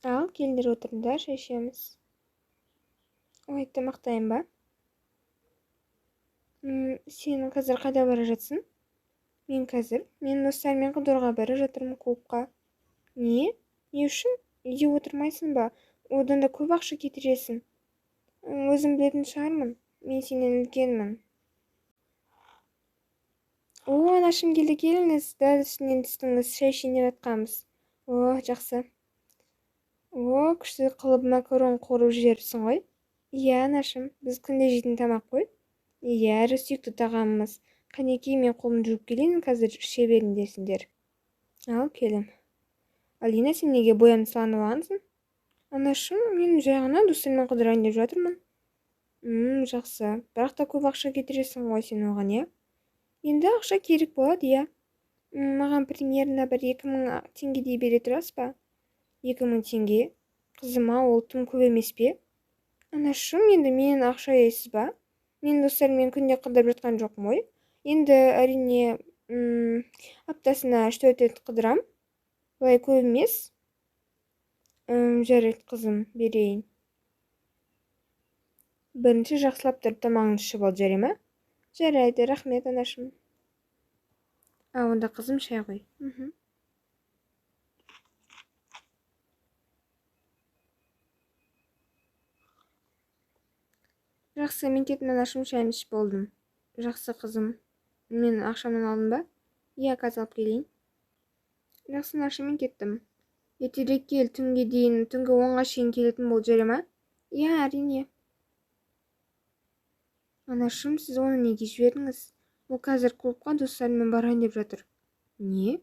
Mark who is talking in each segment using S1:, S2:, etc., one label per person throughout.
S1: Ал, келдер отырыңдар, шай ішеміз. Ой, тамақтайын ба? Сен қазір қайда бара жатсың? Мен достарыммен қыдыруға бара жатырмын клубқа. Не? Не үшін? Үйде отырмайсың ба? Одан да көп ақша кетіресің. Өзім білетін шығармын. Мен сенен үлкенмін. О, анашым келді, келіңіз. Дәл үстінен түстіңіз, шай ішейін жатқанбыз. О, жақсы. О, күшті қылып макарон қуырып жіберіпсің ғой. Иә, анашым, біз күнде жейтін тамақ қой. Иә, әрі сүйікті тағамымыз. Қанекей, мен қолымды жуып келейін, қазір іше беріңдерсіңдер. Ал, келім. Алина, сен неге боямды салынып алғансың? Анашым, мен жай ғана достарыммен қыдырайын деп жатырмын. Жақсы. Бірақ та көп ақша кетіресің ғой сен оған, иә? Енді ақша керек болады, иә. Маған примерно бір 2000 теңгедей бере тұрасыз ба? 2000 теңге? Қызыма, ол тым көп емес пе? Анашым, енді менен ақша ейсіз ба? Мен достарыммен күнде қыдырып жатқан жоқпын ғой. Енді әрине аптасына 3-4 рет қыдырам. Былай көп емес. Жарайды, қызым, берейін. Бірінші жақсылап тұрып тамағыңды ішіп ал, жарай ма? Жарайды, рахмет, анашым. Онда қызым, шай ғой. Жақсы, мен кеттім, анашым, шайымды ішіп болдым. Жақсы, қызым. Мен ақшамнан алдым ба? Иә, қазір алып келейін. Жақсы, анашым, мен кеттім. Ертерек кел, түнге дейін, түнгі 10-ға шейін келетін бол, жарай ма? Иә, әрине. Анашым, сіз оны неге жібердіңіз? Ол қазір клубқа достарымен барайын деп жатыр. Не?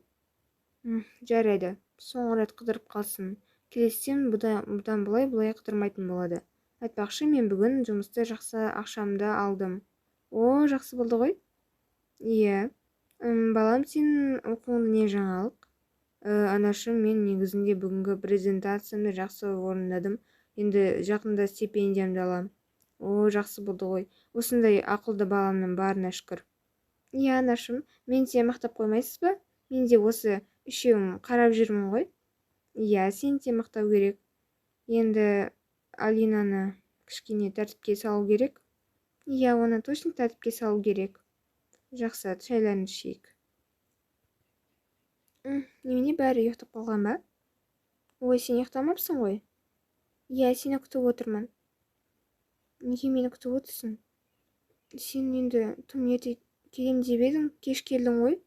S1: Жарайды, соңғы рет қыдырып қалсын. Келесем бұдан бұлай қыдырмайтын болады. Айтпақшы, мен бүгін жұмыста жақсы ақшамды алдым. О, жақсы болды ғой? Иә. Балам, сенің оқуыңда не жаңалық? Анашым, мен негізінде бүгінгі презентациямды жақсы орындадым. Енді жақында стипендиямды алам. О, жақсы болды ғой. Осындай ақылды баламның барына шүкір. Иә, анашым, мен сен мақтап қоймайсыз ба? Мен де осы үшеуін қарап жүрмін ғой. Иә, сен де мақтау керек. Енді Алинаны кішкене тәртіпке салу керек. Иә, оны точно тәртіпке салу керек. Жақсы, шайларын ішейік. Немене бәрі ұйықтап қалған ба? Ой, сен ұйықтамапсың ғой? Иә, сені күтіп отырмын. Неге мені күтіп отырсың? Сен енді тым ерте келем деп едің, кеш келдің ғой.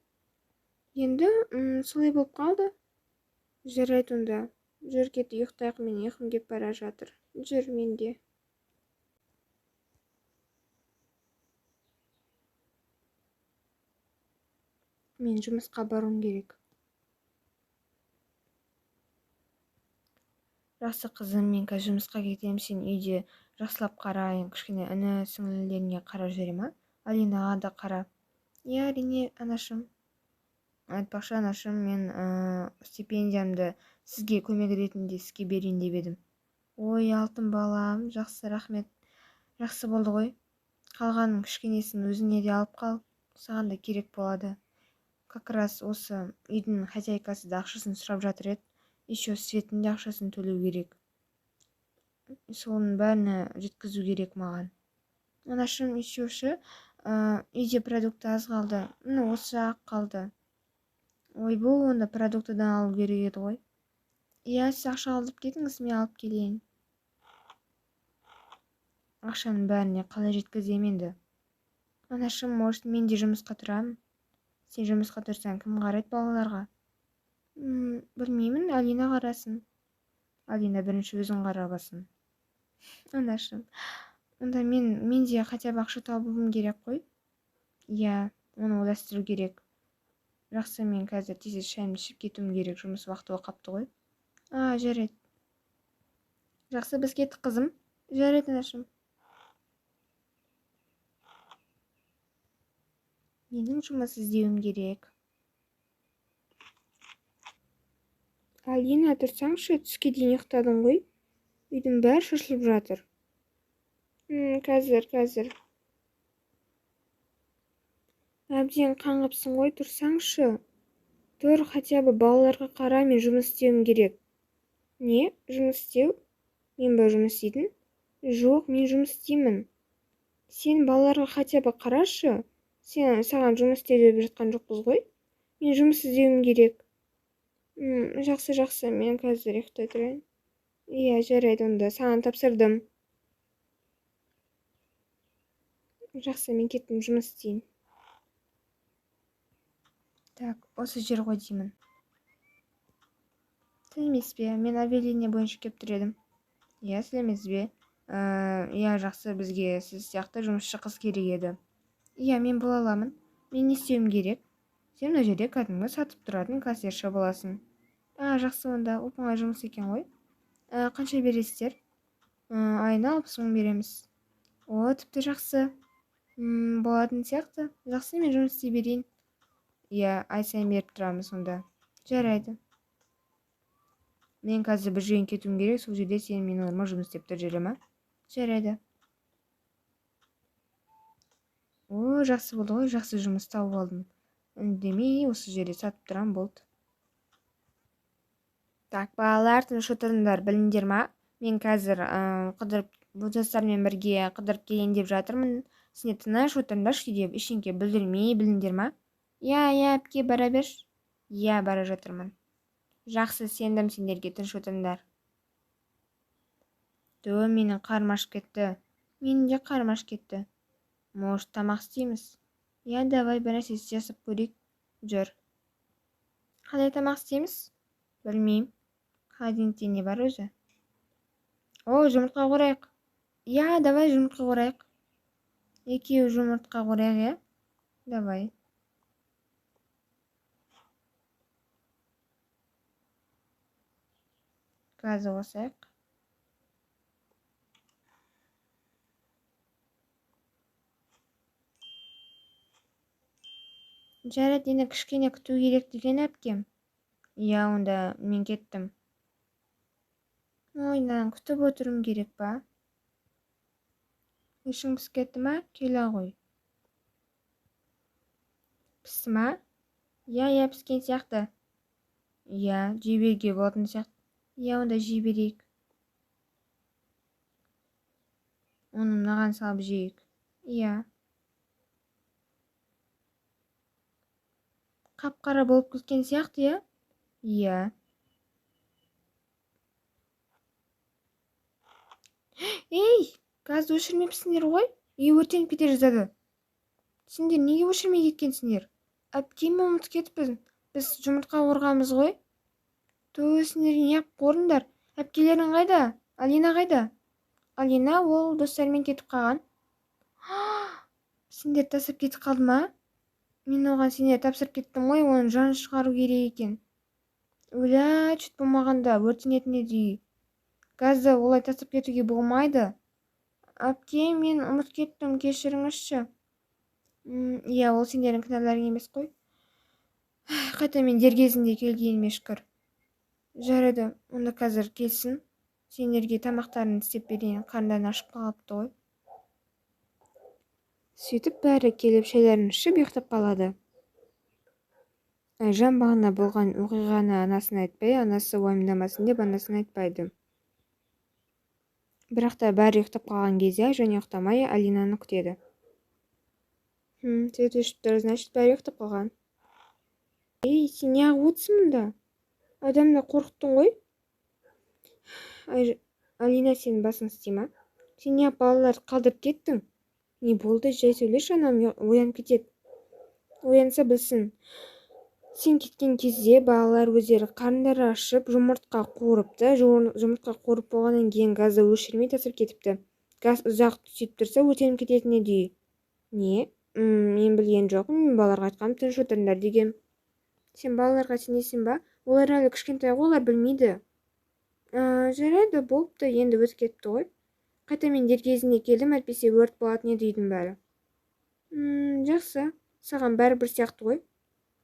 S1: Енді солай болып қалды. Жарайды онда. Жүр, кет, ұйықтайық, мен ұйқым кеп бара жатыр. Жүр, менде. Мен жұмысқа баруым керек. Жақсы, қызым, мен қазір жұмысқа кетемін, сен үйде жақсылап қарайын, кішкене іні сіңлілеріне қарап жүре ма? Алинаға да қара. Иә, әрине, анашым. Айтпақшы, анашым, мен стипендиямды сізге көмек ретінде сізге берейін деп едім. Ой, алтын балам, жақсы, рахмет. Жақсы болды ғой. Қалғанын кішкенесін өзіңе де алып қал. Саған да керек болады. Как раз осы үйдің хозяйкасы да ақшасын сұрап жатыр еді. Еще Светтің де ақшасын төлеу керек. Соның бәріне жеткізу керек маған. Анашым, еще үйде продукты аз қалды. Осы ақ қалды. Ой, бұл онда продуктыдан алу керек еді ғой. Иә, сіз ақша алып кетіңіз, мен алып келейін. Ақшаның бәріне қалай жеткізем енді? Анашым, может, мен де жұмысқа тұрамын? Сен жұмысқа тұрсаң, кім қарайды балаларға? Білмеймін, Алина қарасын. Алина бірінші өзің қарабасын. Анашым, онда мен де хотя бы ақша табуым керек қой? Иә, оны ойластыру керек. Жақсы, мен қазір тез шайымды ішіп кетуім керек, жұмыс уақыты қапты ғой. Жарайды. Жақсы, біз кеттік, қызым. Жарайды, анашым. Менің жұмыс іздеуім керек. Алина, тұрсаңшы, түске дейін ұйықтадың ғой. Үйдің бәрі шашылып жатыр. Қазір. Әбден қаңғыпсың ғой, тұрсаңшы. Тұр, хотя бы балаларға қара, мен жұмыс істеуім керек. Не, жұмыс істеу? Мен ба жұмыс істейтін? Жоқ, мен жұмыс істеймін. Сен балаларға хотя бы қарашы. Саған жұмыс істе деп жатқан жоқпыз ғой. Мен жұмыс іздеуім керек. Жақсы, мен қазір ұйықтай тұрайын. Иә, жарайды онда, саған тапсырдым. Жақсы, мен кеттім, жұмыс істейін. Так, осы жер ғой деймін. Сәлемес бе, мен объявление бойынша келіп тұр едім. Иә, сәлемес бе. Иә, жақсы, бізге сіз сияқты жұмысшы қыз керек еді. Иә, мен бола аламын. Мен не істеуім керек? Сен мына жерде кәдімгі сатып тұратын кассирша боласың. Жақсы, онда оп-оңай жұмыс екен ғой. Қанша бересіздер? Айына 60 мың береміз. Тіпті жақсы. Болатын сияқты. Жақсы, мен жұмыс істей берейін. Иә, ай сайын беріп тұрамыз сонда. Жарайды. Мен қазір бір жерге кетуім керек, сол жерде сен менің орныма жұмыс істеп тұр, жарай ма? Жарайды. Жақсы болды ғой, жақсы жұмыс тауып алдым. Үндемей осы жерде сатып тұрам, болды. Так, балалар, тыныш отырыңдар, біліңдер ма? Мен қазір бұл достармен бірге қыдырып келейін деп жатырмын. Сендер тыныш отырыңдаршы деп ештеңке білдірмей, біліңдер ма? Иә, әпке, бара бер. Иә, бара жатырмын. Жақсы, сендім сендерге, тыныш отырыңдар. Менің қарным ашып кетті. Менің де қарым ашып кетті. Может, тамақ істейміз? Иә, давай, бір нәрсе жасап көрейік. Жүр. Қандай тамақ істейміз? Білмеймін. Холодильникте не бар өзі? Жұмыртқа қорайық. Иә, давай жұмыртқа қорайық. Екеуі жұмыртқа қорайық, иә? Давай. Газы қосайық. Жарайды, енді кішкене күту керек деген әпкем. Иә, онда мен кеттім. Ойнан күтіп отыруым керек па? Ішің пісіп кетті ма? Келе ғой. Пісті ма? Иә, піскен сияқты. Иә, жей беруге болатын сияқты. Иә, онда жей берейік. Оны мынаған салып жейік. Иә. Қап-қара болып кеткен сияқты, иә? Иә. Ей, газды өшірмепсіңдер ғой? Өртеніп кете жаздады. Сендер неге өшірмей кеткенсіңдер? Әпкем ұмытып кетіппіз. Біз жұмыртқа қорғамыз ғой. Сендер неғып қорыңдар? Әпкелерің қайда? Алина қайда? Алина ол достарымен кетіп қалған. Сендер тасып кетіп қалды ма? Мен оған сендер тапсырып кеттім ғой, оның жанын шығару керек екен. Чүт болмағанда өртенетіне дей. Газды олай тасып кетуге болмайды. Әпке, мен ұмытып кеттім, кешіріңізші. Иә, ол сендердің кінәларың емес қой. Қайта мен дер кезінде келгеніме шүкір. Жарайды, онда қазір келсін. Сендерге тамақтарын істеп берейін, қарндарың ашып қалыпты ғой. Сөйтіп бәрі келіп шайларын ішіп ұйықтап қалады. Айжан бағана болған оқиғаны анасына айтпай, анасы уайымдамасын деп анасына айтпайды. Бірақ та бәрі ұйықтап қалған кезде Айжан ұйықтамай Алинаны күтеді. Свет өшіп тұр, значит, бәрі ұйықтап қалған. Ей, сен неғып отырсың мұнда? Адамды қорқыттың ғой? Алина, сенің басың істей ма? Сен неғып балаларды қалдырып кеттің? Не болды? Жай сөйлеші, анам оянып кетеді. Оянса білсін. Сен кеткен кезде балалар өздері қарындары ашып, жұмыртқа қуырыпты. Жұмыртқа қуырып болғаннан кейін газды өшірмей тасып кетіпті. Газ ұзақ түсіп тұрса өртеніп кететіне дей. Не? Мен білген жоқпын, мен балаларға айтқам, тыныш отырыңдар деген. Сен балаларға сенесің ба? Олар әлі кішкентай ғой, олар білмейді. Жарайды, болыпты, енді өтіп кетті ғой. Қайта мен дер кезінде келдім, әйтпесе өрт болатын еді үйдің бәрі. Жақсы, саған бәрібір сияқты ғой.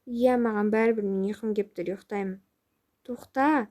S1: Иә, маған бәрібір, мен ұйқым кеп тұр, ұйықтаймын. Тоқта,